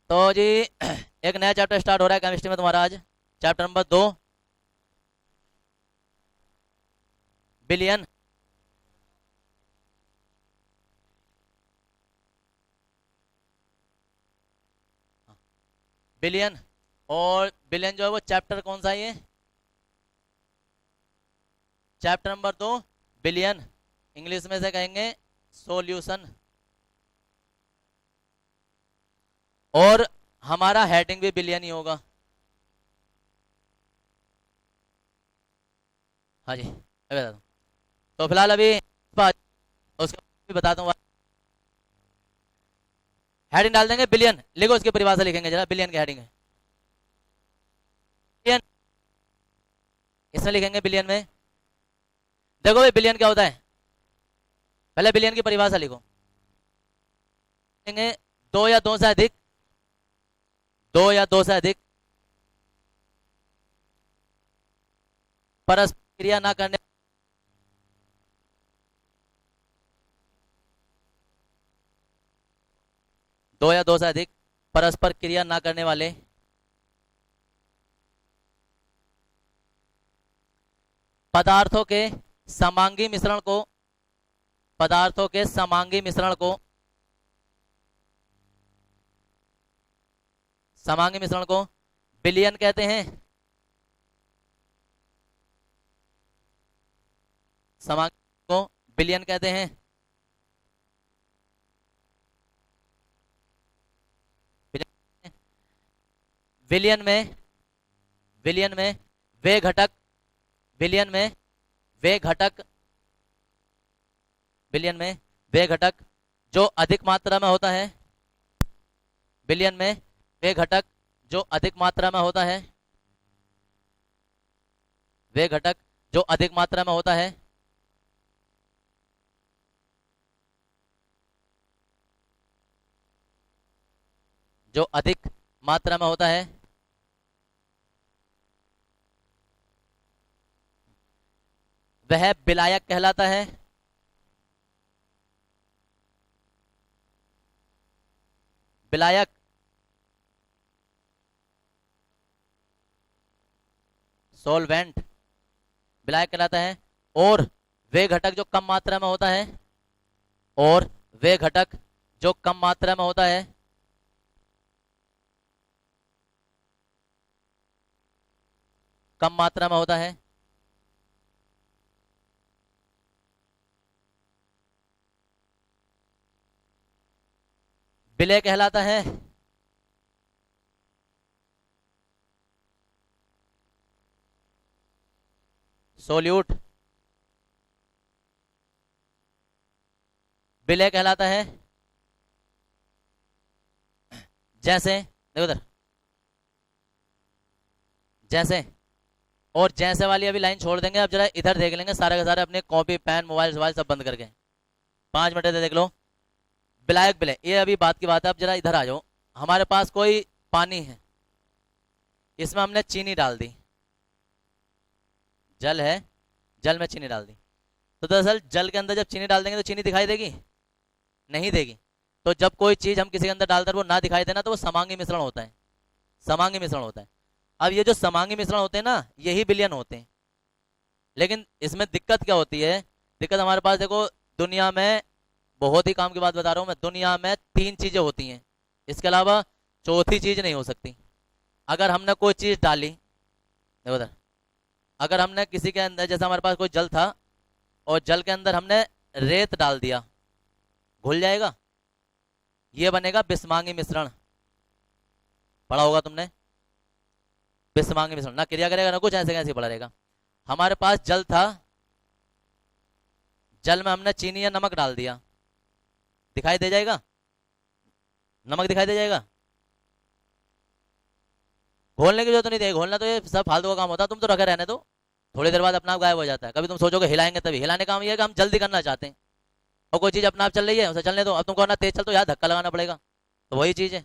तो जी एक नया चैप्टर स्टार्ट हो रहा है केमिस्ट्री में तुम्हारा आज। Chapter number 2, billion. बिलियन और बिलियन जो है वो चैप्टर कौन सा है ये? Chapter number 2, billion. इंग्लिश में से कहेंगे सॉल्यूशन। और हमारा हेडिंग भी बिलियन ही होगा। हाँ जी, मैं बता दूं। तो फिलहाल अभी उसके भी बताता हूँ। हेडिंग डाल देंगे बिलियन, लिखो उसकी परिभाषा लिखेंगे जरा। बिलियन की हेडिंग है बिलियन, इसमें लिखेंगे बिलियन में। देखो भाई बिलियन क्या होता है, पहले बिलियन की परिभाषा लिखो। लिखेंगे दो या दो से अधिक, दो या दो से अधिक परस्पर क्रिया ना करने, दो या दो से अधिक परस्पर क्रिया ना करने वाले पदार्थों के समांगी मिश्रण को, पदार्थों के समांगी मिश्रण को, समांगी मिश्रण को बिलियन कहते हैं। समांगी को बिलियन कहते हैं। विलियन में, विलियन में वे घटक, विलियन में वे घटक, विलियन में वे घटक जो अधिक मात्रा में होता है, विलियन में वे घटक जो अधिक मात्रा में होता है, वे घटक जो अधिक मात्रा में होता है जो अधिक मात्रा में होता है वह विलायक कहलाता है। विलायक, सॉल्वेंट, विलायक कहलाता है। और वे घटक जो कम मात्रा में होता है, और वे घटक जो कम मात्रा में होता है कम मात्रा में होता है विलय कहलाता है। सोल्यूट, विलय कहलाता है। जैसे देखो इधर, जैसे और जैसे वाली अभी लाइन छोड़ देंगे। अब जरा इधर देख लेंगे सारे के सारे, अपने कॉपी पेन मोबाइल मोबाइल सब बंद करके 5 मिनट से देख लो। विलायक विलय, ये अभी बात की बात है। अब जरा इधर आ जाओ। हमारे पास कोई पानी है, इसमें हमने चीनी डाल दी। जल है, जल में चीनी डाल दी। तो दरअसल जल के अंदर जब चीनी डाल देंगे तो चीनी दिखाई देगी? नहीं देगी। तो जब कोई चीज हम किसी के अंदर डालते हैं वो ना दिखाई देना, तो वो समांगी मिश्रण होता है। समांगी मिश्रण होता है। अब ये जो समांगी मिश्रण होते हैं ना, यही विलयन होते हैं। लेकिन इसमें दिक्कत क्या होती है? दिक्कत हमारे पास देखो, दुनिया में बहुत ही काम की बात बता रहा हूं मैं, दुनिया में 3 चीजें होती हैं, इसके अलावा चौथी चीज नहीं हो सकती। अगर हमने कोई चीज डाली, देखो उधर, अगर हमने किसी के अंदर, जैसे हमारे पास कोई जल था और जल के अंदर हमने रेत डाल दिया, घुल जाएगा? ये बनेगा बिस्मांगी मिश्रण। पढ़ा होगा तुमने, बिस्मांगी मिश्रण। ना क्रिया करेगा ना कुछ, ऐसे कैसे पड़ा रहेगा। हमारे पास जल था, जल में हमने चीनी या नमक डाल दिया, दिखाई दे जाएगा? नमक दिखाई दे जाएगा? घोलने की जरूरत नहीं है। घोलना तो ये सब फालतू का काम होता है, तुम तो रखे रहने दो, थोड़ी देर बाद अपना आप गायब हो जाता है। कभी तुम सोचोगे हिलाएंगे तभी, हिलाने का काम ये है कि हम जल्दी करना चाहते हैं, और कोई चीज अपना आप चल रही है उसे चलने दो। अब तुमको ना तेज चल तो यार धक्का लगाना पड़ेगा। तो वही चीज है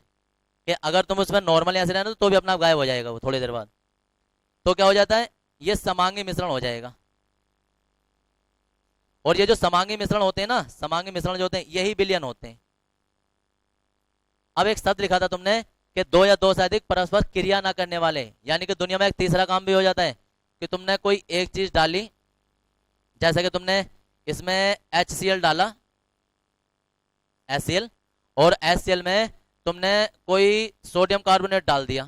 कि अगर तुम उसमें नॉर्मल ऐसे रहना तो भी अपना आप गायब हो जाएगा वो थोड़ी देर बाद। तो क्या हो जाता है, ये समांगी मिश्रण हो जाएगा। और ये जो समांगी मिश्रण होते हैं ना, समांगी मिश्रण जो होते हैं यही विलयन होते हैं। अब एक शब्द लिखा था तुमने, कि दो या दो से अधिक परस्पर क्रिया ना करने वाले, यानी कि दुनिया में एक तीसरा काम भी हो जाता है कि तुमने कोई एक चीज डाली, जैसे कि तुमने इसमें HCl डाला, HCl, और HCl में तुमने कोई सोडियम कार्बोनेट डाल दिया,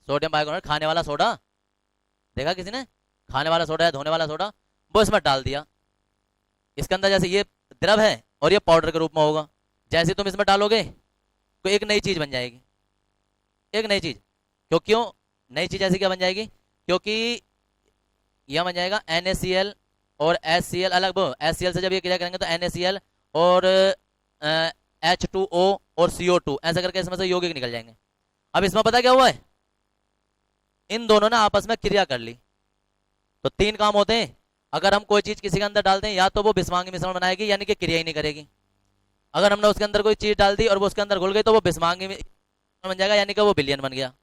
सोडियम बाइकार्बोनेट, खाने वाला सोडा, देखा किसी ने, खाने वाला सोडा है, धोने वाला सोडा, वो इसमें डाल दिया। इसके अंदर जैसे ये द्रव है और ये पाउडर के रूप में होगा, जैसे तुम इसमें डालोगे तो एक नई चीज बन जाएगी, एक नई चीज। क्यों नई चीज ऐसी क्या बन जाएगी? क्योंकि यह बन जाएगा NaCl और HCl अलग, वो HCl से जब ये क्रिया करेंगे तो NaCl और H2O और CO2 ऐसा करके इसमें से यौगिक निकल जाएंगे। अब इसमें पता क्या हुआ है, इन दोनों ने आपस में क्रिया कर ली। तो तीन काम होते हैं, अगर हम कोई चीज किसी के अंदर डालते हैं, या तो वो बिस्मांगी मिश्रण बनाएगी यानी कि क्रिया ही नहीं करेगी, अगर हमने उसके अंदर कोई चीज डाल दी और वो उसके अंदर घुल गई तो वो बिस्मांगी बन जाएगा यानी कि वो विलयन बन गया।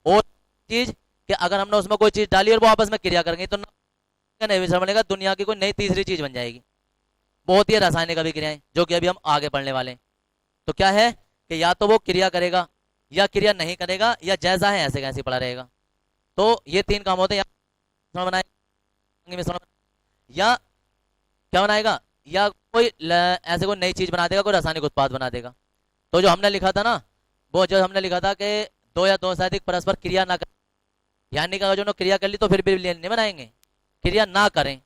और चीज कि अगर हमने उसमें कोई चीज डाली और वो आपस में क्रिया करेंगे तो नहीं मिश्रण बनेगा, दुनिया की कोई नई तीसरी चीज बन जाएगी। बहुत ही रासायनिक अभिक्रियाएं जो कि अभी हम आगे पढ़ने वाले हैं। तो क्या है कि या तो वो क्रिया करेगा या क्रिया नहीं करेगा, या जैसा है ऐसे कैसे पड़ा रहेगा। तो ये तीन काम होते हैं, या मिश्रण या क्या बनाएगा, या कोई ऐसे कोई नई चीज बना देगा, कोई रासायनिक उत्पाद बना देगा। तो जो हमने लिखा था ना, वो जो हमने लिखा था कि दो या दो से अधिक परस्पर क्रिया ना करें, यानी कि अगर जो क्रिया कर ली तो फिर भी विलयन नहीं बनाएंगे, क्रिया ना करें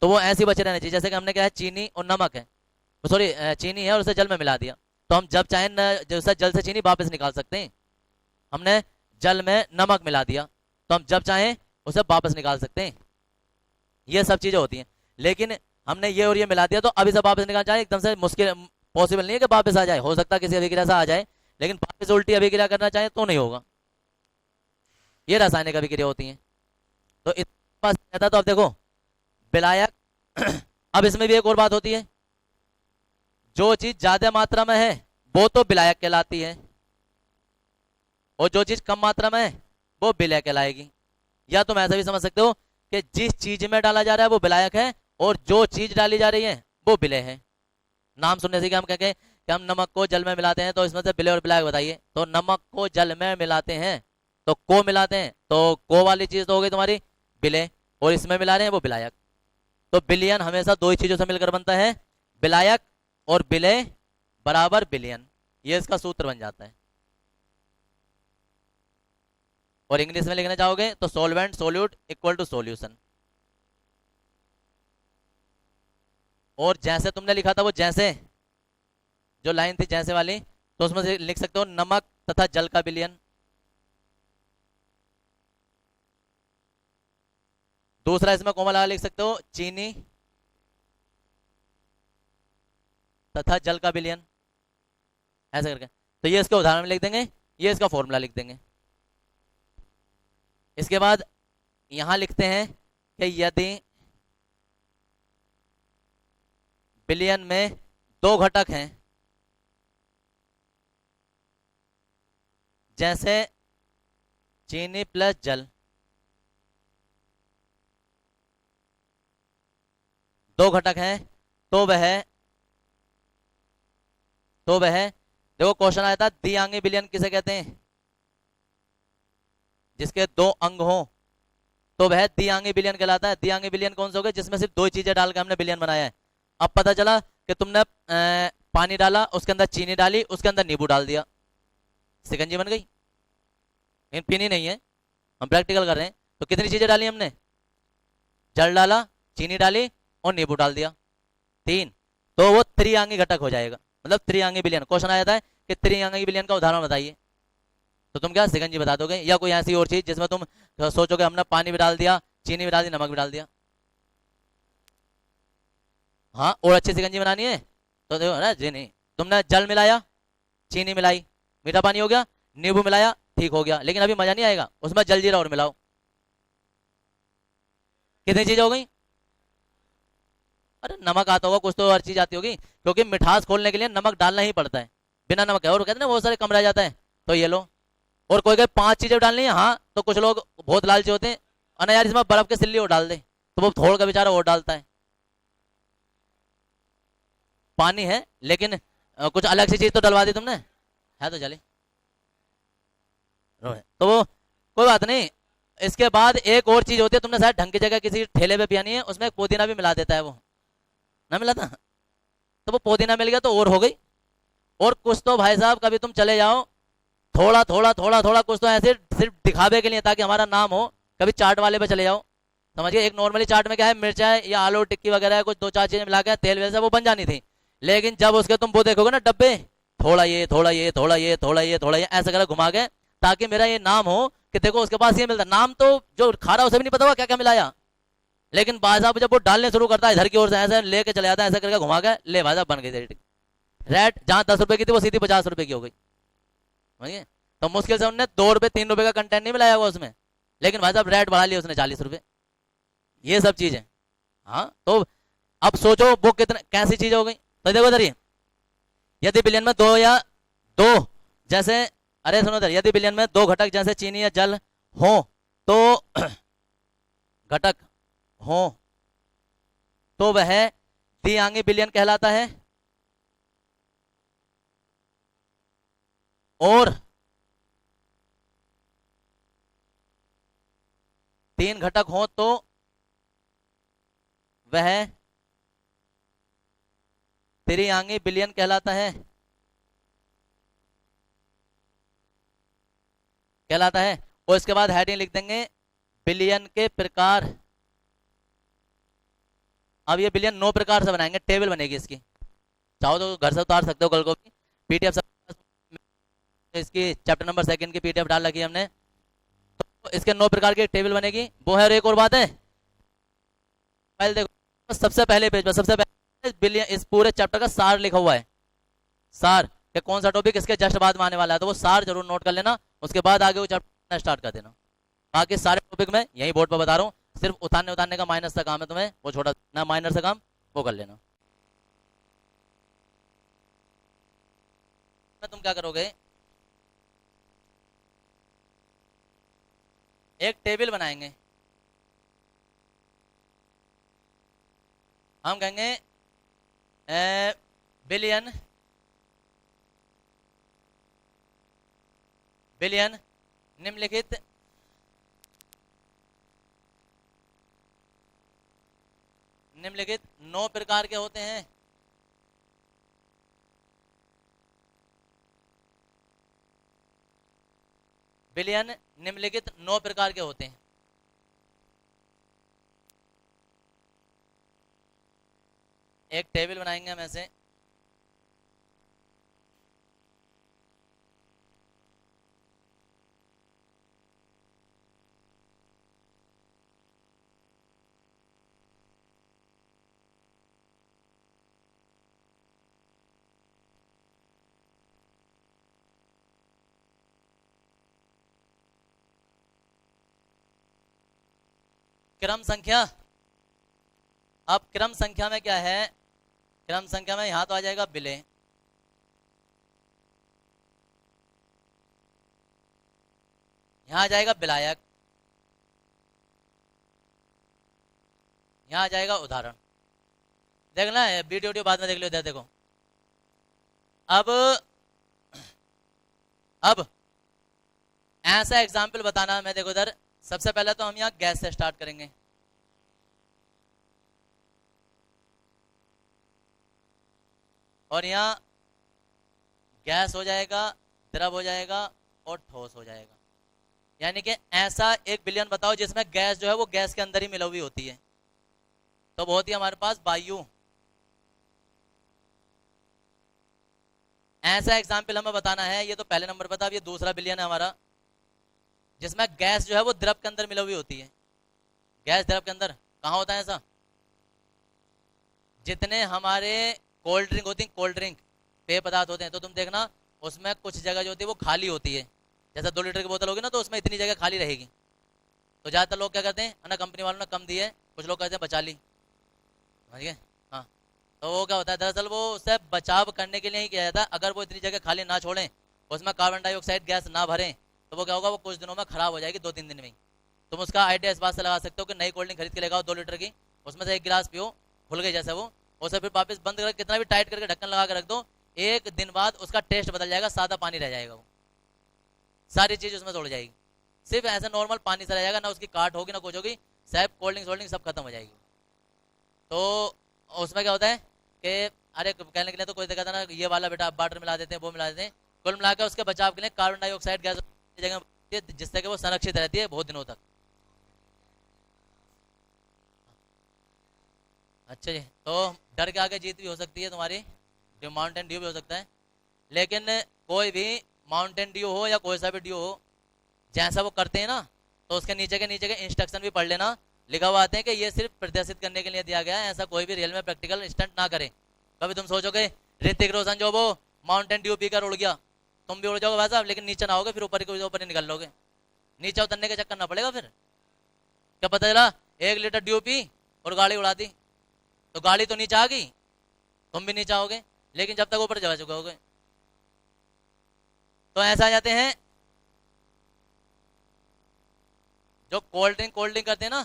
तो वो ऐसी बचे रहने चाहिए। जैसे कि हमने क्या है, चीनी और नमक है, सॉरी चीनी है और उसे जल में मिला दिया, तो हम जब चाहें जैसे जल से चीनी वापस निकाल सकते हैं। हमने जल में नमक मिला दिया तो हम जब चाहें उसे वापस निकाल सकते हैं। ये सब चीजें होती हैं, लेकिन हमने ये और ये मिला दिया तो अभी से वापस निकाल जाए एकदम से मुश्किल, पॉसिबल नहीं है कि वापस आ जाए। हो सकता है किसी अभिक्रिया से आ जाए, लेकिन वापस उल्टी अभिक्रिया करना चाहे तो नहीं होगा। ये रासायनिक अभिक्रिया होती हैं। तो इस पास कहता, तो अब देखो विलायक अब इसमें भी एक और बात होती है, जो चीज ज्यादा मात्रा में है वो तो विलायक कहलाती है, और जो चीज कम मात्रा में है वो विलय कहलाएगी। या तुम ऐसा भी समझ सकते हो कि जिस चीज में डाला जा रहा है वो विलायक है, और जो चीज डाली जा रही है वो विलय है। नाम सुनने से कि हम कहें कि हम नमक को जल में मिलाते हैं तो इसमें से विलय और विलायक बताइए। तो नमक को जल में मिलाते हैं तो को मिलाते हैं, तो को वाली चीज तो हो गई तुम्हारी विलय, और इसमें मिला रहे हैं वो विलायक। तो विलयन हमेशा दो ही चीजों से मिलकर बनता है, विलायक और विलय बराबर विलयन, ये इसका सूत्र बन जाता है। और इंग्लिश में लिखना चाहोगे तो solvent solute equal to solution. और जैसे तुमने लिखा था वो जैसे जो लाइन थी जैसे वाली, तो उसमें से लिख सकते हो नमक तथा जल का विलयन। दूसरा इसमें कोमल लिख सकते हो चीनी तथा जल का विलयन, ऐसे करके। तो ये इसके उदाहरण में लिख देंगे, ये इसका फॉर्मूला लिख देंगे। इसके बाद यहां लिखते हैं कि यदि विलयन में दो घटक हैं, जैसे चीनी प्लस जल, दो घटक हैं, तो वह देखो क्वेश्चन आया था द्विआंगी विलयन किसे कहते हैं, जिसके दो अंग हो तो वह द्विआंगी विलयन कहलाता है। द्विआंगी विलयन कौन सा हो गया, जिसमें सिर्फ दो चीजें डाल के हमने विलयन बनाया है। अब पता चला कि तुमने पानी डाला, उसके अंदर चीनी डाली, उसके अंदर नींबू डाल दिया, शिकंजी बन गई, लेकिन पीनी नहीं है, हम प्रैक्टिकल कर रहे हैं। तो कितनी चीजें डाली हमने, जल डाला, चीनी डाली और नींबू डाल दिया, तीन। तो वो त्रिआंगी घटक हो जाएगा, मतलब त्रिआंगी विलयन। क्वेश्चन आ जाता है कि त्रिआंगी विलयन का उदाहरण बताइए, तो तुम क्या शिकंजी बता दोगे, या कोई ऐसी और चीज जिसमें तुम सोचोगे हमने पानी भी डाल दिया, चीनी भी डाल दी, नमक भी डाल दिया। हाँ, और अच्छी शिकंजी बनानी है तो देखो ना जी, नहीं तुमने जल मिलाया, चीनी मिलाई, मीठा पानी हो गया, नींबू मिलाया, ठीक हो गया, लेकिन अभी मजा नहीं आएगा, उसमें जलजीरा और मिलाओ, कितनी चीज हो गई। अरे नमक आता होगा कुछ तो, हर चीज आती होगी, क्योंकि मिठास खोलने के लिए नमक डालना ही पड़ता है, बिना नमक है और कहते हैं ना बहुत सारे कम रह जाता है। तो ये लो, और कोई कोई पांच चीजें डालनी है, हाँ तो कुछ लोग बहुत लालची होते हैं, अरे यार इसमें बर्फ के सिल्ली और डाल दे, तो वो थोड़ का बेचारा और डालता है। पानी है लेकिन कुछ अलग सी चीज तो डलवा दी तुमने, है तो जले तो वो कोई बात नहीं। इसके बाद एक और चीज होती है, तुमने शायद ढंग की जगह किसी ठेले पे पियानी है, उसमें पुदीना भी मिला देता है, वो ना मिला था, तो वो पुदीना मिल गया तो और हो गई। और कुछ तो भाई साहब कभी तुम चले जाओ, थोड़ा थोड़ा थोड़ा थोड़ा कुछ तो ऐसे सिर्फ दिखावे के लिए ताकि हमारा नाम हो, कभी चाट वाले पे चले जाओ, समझिए। एक नॉर्मली चाट में क्या है, मिर्चा है या आलू टिक्की वगैरह है, कुछ दो चार चीजें मिला के तेल वेल से वो बन जानी थी। लेकिन जब उसके तुम वो देखोगे ना डब्बे, थोड़ा ये थोड़ा ये थोड़ा ये थोड़ा ये थोड़ा ये ऐसा कर घुमा के, ताकि मेरा ये नाम हो कि देखो उसके पास ये मिलता। नाम तो जो खा रहा है उसे भी नहीं पता हुआ क्या क्या मिलाया, लेकिन भाई साहब जब वो डालने शुरू करता है इधर की ओर से ऐसे लेके चले जाता है, ऐसा करके घुमा के ले भाई साहब बन गई तेरी रेट। जहां 10 रुपए की थी वो सीधी 50 रुपए की हो गई, समझिए। तो मुश्किल से उन्होंने 2 रुपए 3 रुपए का कंटेंट नहीं मिलाया हुआ उसमें, लेकिन भाई साहब रेट बढ़ा लिया उसने 40 रुपए। ये सब चीज है। हाँ तो अब सोचो वो कितने कैसी चीज हो गई। तो देखो इधर ये, यदि बिलियन में दो या दो जैसे, अरे सुनो इधर, यदि बिलियन में दो घटक जैसे चीनी या जल हो तो घटक हो तो वह द्विआंगी बिलियन कहलाता है। और 3 घटक हो तो वह त्रिआंगी बिलियन कहलाता है, कहलाता है। और इसके बाद हेडिंग लिख देंगे बिलियन के प्रकार। अब ये बिलियन 9 प्रकार से बनाएंगे, टेबल बनेगी इसकी, चाहो तो घर से उतार सकते हो कल को भी, पीडीएफ इसकी चैप्टर नंबर 2 की पीडीएफ डाल रखी है हमने। तो इसके 9 प्रकार की एक टेबल बनेगी वो है। और एक और बात है, पहले देखो सबसे पहले पेज पर सबसे पहले बिलियन, इस पूरे चैप्टर का सार लिखा हुआ है, सार कि कौन सा टॉपिक इसके जस्ट बाद में आने वाला है, तो वो सार जरूर नोट कर लेना। उसके बाद आगे वो चैप्टर स्टार्ट कर देना। बाकी सारे टॉपिक में यही बोर्ड पर बता रहा हूँ, सिर्फ उतारने उतारने का माइनस का काम है तुम्हें, वो छोटा ना माइनर से काम वो कर लेना। तुम क्या करोगे, एक टेबल बनाएंगे, हम कहेंगे बिलियन बिलियन निम्नलिखित निम्नलिखित 9 प्रकार के होते हैं। बिलियन निम्नलिखित 9 प्रकार के होते हैं। एक टेबल बनाएंगे हम ऐसे, क्रम संख्या। अब क्रम संख्या में क्या है, क्रम संख्या में यहां तो आ जाएगा बिले, यहां आ जाएगा विलायक, यहां आ जाएगा उदाहरण। देखना है वीडियो वीडियो बाद में देख लो। इधर देखो, अब ऐसा एग्जाम्पल बताना मैं, देखो इधर सबसे पहले तो हम यहाँ गैस से स्टार्ट करेंगे। और यहाँ गैस हो जाएगा, द्रव हो जाएगा और ठोस हो जाएगा। यानी कि ऐसा एक बिलियन बताओ जिसमें गैस जो है वो गैस के अंदर ही मिली हुई होती है, तो बहुत ही हमारे पास वायु। ऐसा एग्जाम्पल हमें बताना है, ये तो पहले नंबर पर था, अब ये दूसरा बिलियन है हमारा, जिसमें गैस जो है वो द्रव के अंदर मिली हुई होती है। गैस द्रव के अंदर कहाँ होता है ऐसा, जितने हमारे कोल्ड ड्रिंक होती है, कोल्ड ड्रिंक पेय पदार्थ होते हैं, तो तुम देखना उसमें कुछ जगह जो होती है वो खाली होती है। जैसे 2 लीटर की बोतल होगी ना, तो उसमें इतनी जगह खाली रहेगी। तो ज्यादातर लोग क्या करते हैं ना, कंपनी वालों ने कम दी है, कुछ लोग कहते हैं बचा ली, समझ गए। हाँ, तो वो क्या होता है, दरअसल वो उससे बचाव करने के लिए ही किया जाता है। अगर वो इतनी जगह खाली ना छोड़ें, उसमें कार्बन डाइऑक्साइड गैस ना भरें, तो वो क्या होगा, वो कुछ दिनों में खराब हो जाएगी, 2-3 दिन में ही। तुम उसका आइडिया इस बात से लगा सकते हो कि नई कोल्ड ड्रिंक खरीद के लगाओ 2 लीटर की, उसमें से 1 गिलास पियो, खुल गई जैसे वो, उसे फिर वापस बंद करके कितना भी टाइट करके ढक्कन लगा के रख दो, 1 दिन बाद उसका टेस्ट बदल जाएगा, सादा पानी रह जाएगा, वो सारी चीज उसमें तोड़ जाएगी, सिर्फ ऐसा नॉर्मल पानी से रह जाएगा, ना उसकी काट होगी ना कुछ होगी, सब कोल्ड ड्रिंक सब खत्म हो जाएगी। तो उसमें क्या होता है कि अरे कहने के लिए तो कोई देखा था ना, ये वाला बेटा वाटर मिला देते हैं, वो मिला देते हैं, कुल मिलाकर उसके बचाव के लिए कार्बन डाइऑक्साइड गैस जगह जिससे कि वो संरक्षित रहती है बहुत दिनों तक। अच्छा जी, तो डर के आगे जीत भी हो सकती है तुम्हारी, जो माउंटेन ड्यू भी हो सकता है, लेकिन कोई भी माउंटेन ड्यू हो या कोई सा भी ड्यू हो, जैसा वो करते हैं ना, तो उसके नीचे के इंस्ट्रक्शन भी पढ़ लेना, लिखा हुआ आते हैं कि ये सिर्फ प्रदर्शित करने के लिए दिया गया है, ऐसा कोई भी रियल में प्रैक्टिकल स्टंट ना करे। कभी तुम सोचोगे ऋतिक रोशन जो वो माउंटेन ड्यू पीकर उड़ गया, तुम भी उड़ जाओगे भाई साहब, लेकिन नीचे ना होगे, फिर ऊपर ही निकल लोगे, नीचे उतरने का चक्कर ना पड़ेगा। फिर क्या पता चला 1 लीटर ड्यू पी और गाड़ी उड़ा दी, तो गाड़ी तो नीचे आ गई, तुम भी नीचे आओगे, लेकिन जब तक ऊपर जा चुके होगे। तो ऐसा आ जाते हैं जो कोल्ड ड्रिंक करते हैं ना,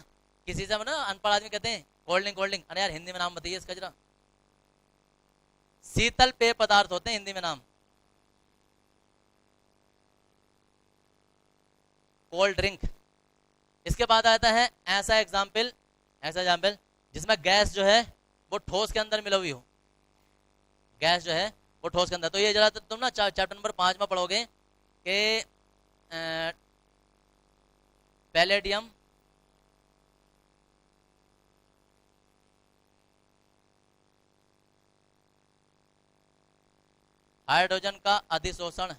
किसी से ना अनपढ़ आदमी कहते हैं कोल्ड ड्रिंक, अरे यार हिंदी में नाम बताइए इसका जरा। शीतल पेय पदार्थ होते हैं हिंदी में नाम, कोल्ड ड्रिंक। इसके बाद आता है ऐसा एग्जाम्पल जिसमें गैस जो है वो ठोस के अंदर मिला हुई हो, गैस जो है वो ठोस के अंदर। तो ये जरा तुम ना चैप्टर नंबर 5 में पढ़ोगे कि पैलेडियम, हाइड्रोजन का अधिशोषण।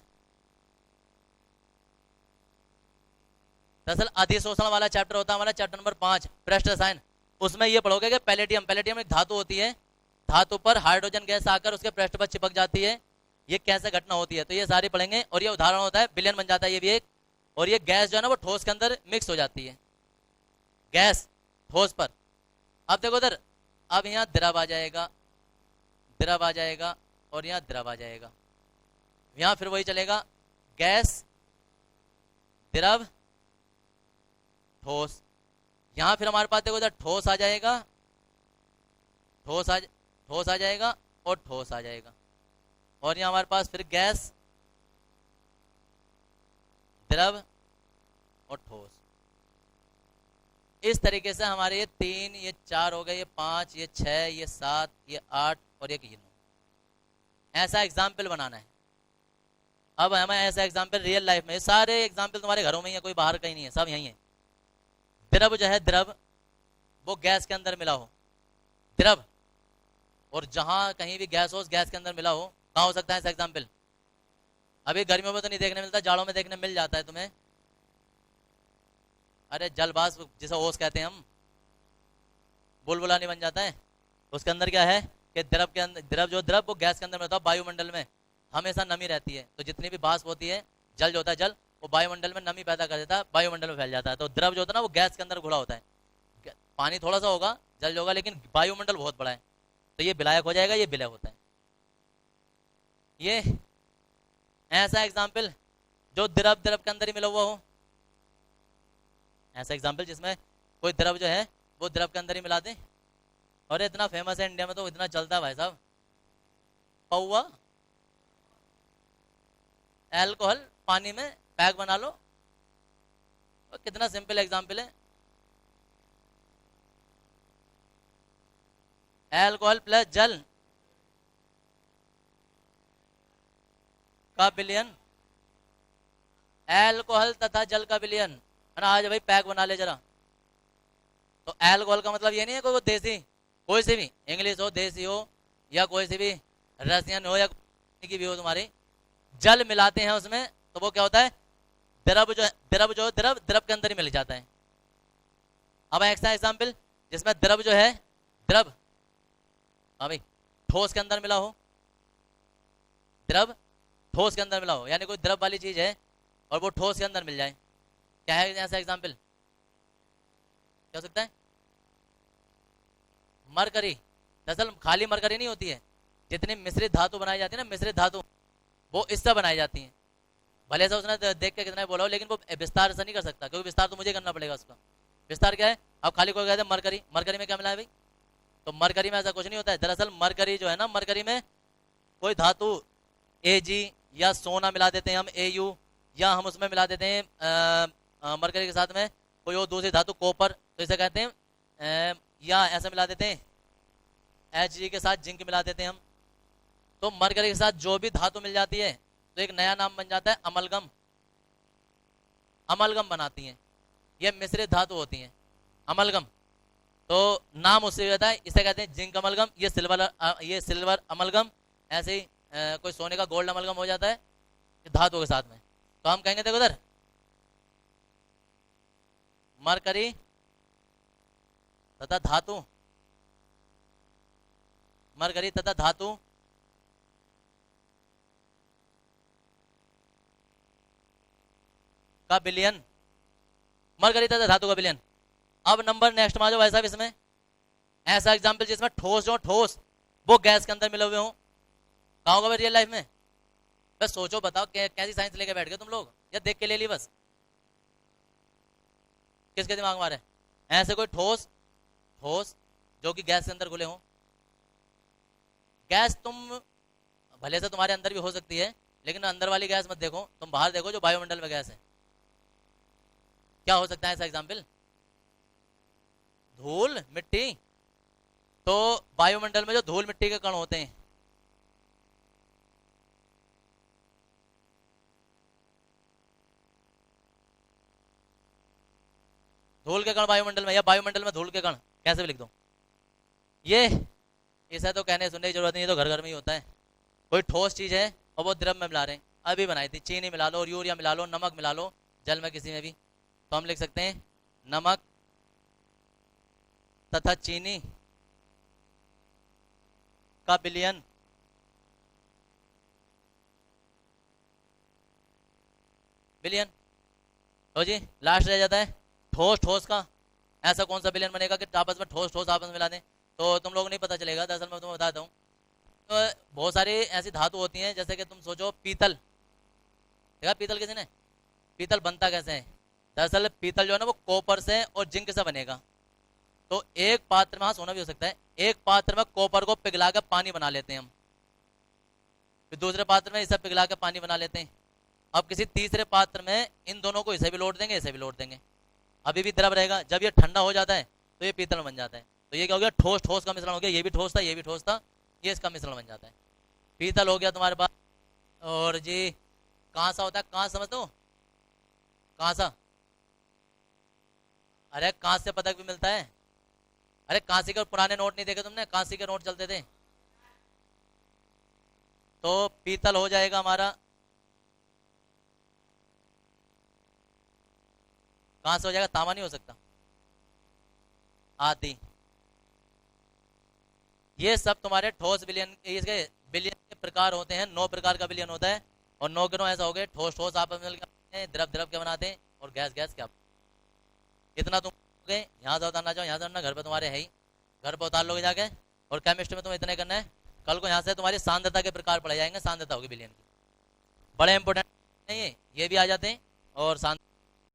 दरअसल अधिशोषण वाला चैप्टर होता है हमारा चैप्टर नंबर 5 पृष्ठ रसायन, उसमें ये पढ़ोगे कि पैलेडियम एक धातु होती है, धातु पर हाइड्रोजन गैस आकर उसके पृष्ठ पर चिपक जाती है, ये कैसे घटना होती है, तो ये सारी पढ़ेंगे। और ये उदाहरण होता है विलयन बन जाता है ये भी एक, और ये गैस जो है ना वो ठोस के अंदर मिक्स हो जाती है, गैस ठोस पर। अब देखो उधर, अब यहाँ द्रव आ जाएगा, और यहाँ द्रव आ जाएगा, यहाँ फिर वही चलेगा, गैस द्रव ठोस। यहाँ फिर हमारे पास देखो इधर ठोस आ जाएगा, ठोस आ जाएगा और ठोस आ जाएगा, और यहाँ हमारे पास फिर गैस द्रव और ठोस। इस तरीके से हमारे ये 3 ये 4 हो गए, ये 5 ये 6 ये 7 ये 8 और ये 9। ऐसा एग्जाम्पल बनाना है। अब हमें ऐसा एग्जाम्पल रियल लाइफ में, सारे एग्जाम्पल तुम्हारे घरों में ही है, कोई बाहर कहीं नहीं है, सब यही है। द्रव जो है द्रव वो गैस के अंदर मिला हो, द्रव, और जहां कहीं भी गैस हो उस गैस के अंदर मिला हो, कहाँ हो सकता है ऐसा एग्जाम्पल? अभी गर्मियों में तो नहीं देखने मिलता, जाड़ों में देखने मिल जाता है तुम्हें। अरे जलवाष्प जिसे ओस कहते हैं हम, बुलबुला नहीं बन जाता है, उसके अंदर क्या है कि द्रव के अंदर द्रव वो गैस के अंदर मिलता है, वायुमंडल में हमेशा नमी रहती है, तो जितनी भी वाष्प होती है, जल जो होता है जल, वो वायुमंडल में नमी पैदा कर देता है, वायुमंडल में फैल जाता है। तो द्रव जो होता है ना वो गैस के अंदर घुला होता है, पानी थोड़ा सा होगा, जल होगा, लेकिन वायुमंडल बहुत बड़ा है, तो ये विलायक हो जाएगा, ये विलय होता है। ये ऐसा एग्जाम्पल जो द्रव के अंदर ही मिला हुआ हो, ऐसा एग्जाम्पल जिसमें कोई द्रव जो है वो द्रव के अंदर ही मिला दे। और इतना फेमस है इंडिया में, तो इतना चलता है भाई साहब, पौवा अल्कोहल पानी में पैक बना लो, और कितना सिंपल एग्जाम्पल है। अल्कोहल प्लस जल का विलयन, अल्कोहल तथा जल का विलयन है ना। आज भाई पैक बना ले जरा। तो अल्कोहल का मतलब ये नहीं है कोई वो देसी, कोई से भी इंग्लिश हो, देसी हो, या कोई से भी रसियन हो, या की भी हो तुम्हारी, जल मिलाते हैं उसमें, तो वो क्या होता है, द्रव द्रव के अंदर ही मिल जाता है। अब ऐसा एग्जाम्पल जिसमें द्रव जो है द्रव, हाँ भाई, ठोस के अंदर मिला हो, द्रव ठोस के अंदर मिला हो, यानी कोई द्रव वाली चीज है और वो ठोस के अंदर मिल जाए, क्या है ऐसा एग्जाम्पल? क्या हो सकता है? मरकरी। दरअसल खाली मरकरी नहीं होती है, जितनी मिश्रित धातु बनाई जाती है ना, मिश्रित धातु, वो इससे बनाई जाती हैं। भले से उसने देख के कितना बोला हो, लेकिन वो विस्तार से नहीं कर सकता, क्योंकि विस्तार तो मुझे करना पड़ेगा उसका। विस्तार क्या है? अब खाली कोई कहते हैं मरकरी, मरकरी में क्या मिला है भाई? तो मरकरी में ऐसा कुछ नहीं होता है। दरअसल मरकरी जो है ना, मरकरी में कोई धातु Ag, या सोना मिला देते हैं हम Au, या हम उसमें मिला देते हैं मरकरी के साथ में कोई और दूसरी धातु कॉपर, तो इसे कहते हैं या ऐसा मिला देते हैं Hg के साथ जिंक मिला देते हैं हम। तो मरकरी के साथ जो भी धातु मिल जाती है तो एक नया नाम बन जाता है अमलगम। अमलगम बनाती हैं, ये मिश्रित धातु होती हैं अमलगम, तो नाम उससे होता है, इसे कहते हैं जिंक अमलगम, ये सिल्वर अमलगम। ऐसे ही कोई सोने का गोल्ड अमलगम हो जाता है धातु के साथ में, तो हम कहेंगे देखो उधर मरकरी तथा धातु, मरकरी तथा धातु का विलयन, मरकरी तथा धातु का विलयन। अब नंबर नेक्स्ट में आ जाओ, ऐसा इसमें ऐसा एग्जांपल जिसमें ठोस जो ठोस वो गैस के अंदर मिले हुए हों, कहा होगा रियल लाइफ में? बस सोचो, बताओ कैसी साइंस लेके बैठ गए तुम लोग, या देख के ले ली बस? किसके दिमाग में आ रहा है ऐसे कोई ठोस, ठोस जो कि गैस के अंदर घुले हों? गैस तुम भले से तुम्हारे अंदर भी हो सकती है, लेकिन अंदर वाली गैस मत देखो, तुम बाहर देखो जो वायुमंडल में गैस है। क्या हो सकता है ऐसा एग्जाम्पल? धूल मिट्टी, तो वायुमंडल में जो धूल मिट्टी के कण होते हैं, धूल के कण वायुमंडल में, या वायुमंडल में धूल के कण, कैसे भी लिख दो ये, इसे तो कहने सुनने की जरूरत नहीं, ये तो घर घर में ही होता है। कोई ठोस चीज है और वो द्रव में मिला रहे हैं, अभी बनाई थी, चीनी मिला लो और यूरिया मिला लो, नमक मिला लो जल में किसी में भी, तो हम लिख सकते हैं नमक तथा चीनी का विलयन, विलयन। तो जी लास्ट रह जाता है ठोस ठोस का। ऐसा कौन सा विलयन बनेगा कि आपस में ठोस ठोस आपस में मिला दें? तो तुम लोग नहीं पता चलेगा, दरअसल मैं तुम्हें बता दूं, तो बहुत सारी ऐसी धातु होती हैं, जैसे कि तुम सोचो पीतल, देखा पीतल किसी ने? पीतल बनता कैसे है? दरअसल पीतल जो है ना वो कॉपर से और जिंक से बनेगा। तो एक पात्र में, हाँ सोना भी हो सकता है, एक पात्र में कॉपर को पिघला के पानी बना लेते हैं हम, फिर दूसरे पात्र में इसे पिघला के पानी बना लेते हैं। अब किसी तीसरे पात्र में इन दोनों को इसे भी लोड देंगे, इसे भी लोड देंगे, अभी भी द्रव रहेगा। जब ये ठंडा हो जाता है तो ये पीतल बन जाता है। तो ये क्या हो गया? ठोस ठोस का मिश्रण हो गया, ये भी ठोस था, ये भी ठोस था, ये इसका मिश्रण बन जाता है, पीतल हो गया तुम्हारे पास। और जी कांसा होता है, कांस समझ दो, कांसा, अरे कांस से पदक भी मिलता है। अरे कांसी के पुराने नोट नहीं देखे तुमने? कांसी के नोट चलते थे। तो पीतल हो जाएगा हमारा, कहां से हो जाएगा? तांबा नहीं हो सकता, आदि। ये सब तुम्हारे ठोस विलयन, इसके विलयन के प्रकार होते हैं, 9 प्रकार का विलयन होता है, और 9 के 9 ऐसा हो गए, ठोस ठोस आपस में मिलकर द्रव द्रव के बनाते हैं, और गैस गैस क्या। इतना तुम गए, यहाँ से उतारना चाहो यहाँ से उतारना, घर पे तुम्हारे है ही, घर पे उतार लोगे जाके। और केमिस्ट्री में तुम्हें इतना करना है, कल को यहाँ से तुम्हारी सांद्रता के प्रकार पढ़े जाएंगे, सांद्रता होगी विलयन की, बड़े इंपोर्टेंट है ये भी आ जाते हैं। और